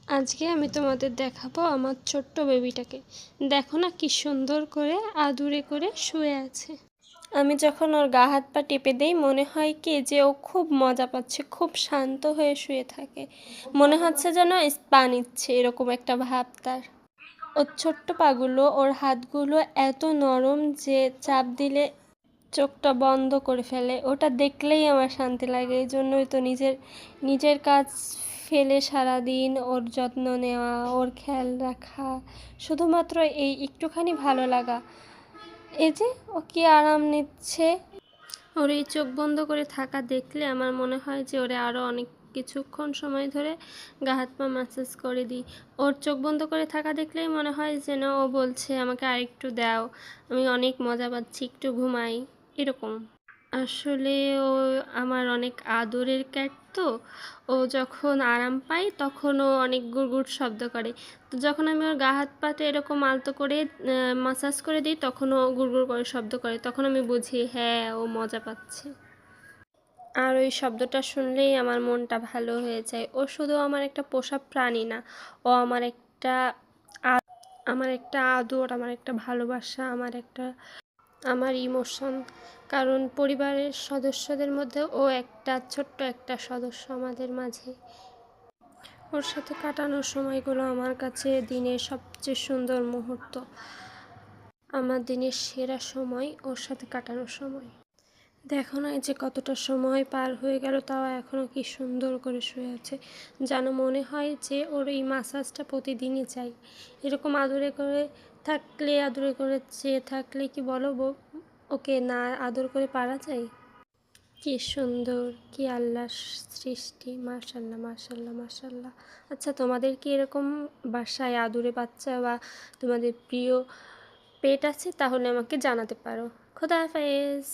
আজকে আমি তোমাদের দেখাবো আমার ছোট্ট বেবিটাকে। দেখো না কি সুন্দর করে আদুরে করে শুয়ে আছে। আমি যখন ওর গা হাত পা টিপে দেই মনে হয় কি যে ও খুব মজা পাচ্ছে, খুব শান্ত হয়ে শুয়ে থাকে, মনে হচ্ছে যেন স্পা নিচ্ছে, এরকম একটা ভাব তার। ওর ছোট্ট পাগুলো, ওর হাতগুলো এত নরম যে চাপ দিলে চোখটা বন্ধ করে ফেলে। ওটা দেখলেই আমার শান্তি লাগে। এই জন্যই তো নিজের নিজের কাজ ফেলে সারাদিন ওর যত্ন নেওয়া, ওর খেয়াল রাখা, শুধুমাত্র এই একটুখানি ভালো লাগা। এই যে ও কি আরাম নিচ্ছে, ওর এই চোখ বন্ধ করে থাকা দেখলে আমার মনে হয় যে ওরে আরও অনেক কিছুক্ষণ সময় ধরে গা হাত পা ম্যাসাজ করে দিই। ওর চোখ বন্ধ করে থাকা দেখলেই মনে হয় যেন ও বলছে আমাকে আরেকটু দাও, আমি অনেক মজা পাচ্ছি, একটু ঘুমাই, এরকম। আসলে ও আমার অনেক আদরের ক্যাট তো। ও যখন আরাম পায় তখন ও অনেক গুড়গুড় শব্দ করে। তো যখন আমি ওর গা হাত পাতে এরকম আলতো করে মাসাজ করে দিই তখন ও গুড়গুড় করে শব্দ করে, তখন আমি বুঝি হ্যাঁ ও মজা পাচ্ছে। আর ওই শব্দটা শুনলেই আমার মনটা ভালো হয়ে যায়। ও শুধু আমার একটা পোষা প্রাণী না, ও আমার একটা আদর, আমার একটা ভালোবাসা, আমার ইমোশন। কারণ পরিবারের সদস্যদের মধ্যে ও একটা ছোট্ট একটা সদস্য আমাদের মাঝে। ওর সাথে কাটানোর সময়গুলো আমার কাছে দিনের সবচেয়ে সুন্দর মুহূর্ত। আমার দিনের সেরা সময় ওর সাথে কাটানোর সময়। দেখো না যে কতটা সময় পার হয়ে গেল, তাও এখনও কি সুন্দর করে শুয়ে আছে। যেন মনে হয় যে ওর এই মাসাজটা প্রতিদিনই চাই। এরকম আদরে করে থাকলে, আদরে করে চেয়ে থাকলে কি বলো ওকে না আদর করে পারা যায়? কি সুন্দর, কি আল্লাহর সৃষ্টি, মাশাল্লাহ মাশাল্লাহ মাশাল্লাহ। আচ্ছা, তোমাদের কি এরকম বাসায় আদুরে বাচ্চা বা তোমাদের প্রিয় পেট আছে? তাহলে আমাকে জানাতে পারো। খোদা হাফেজ।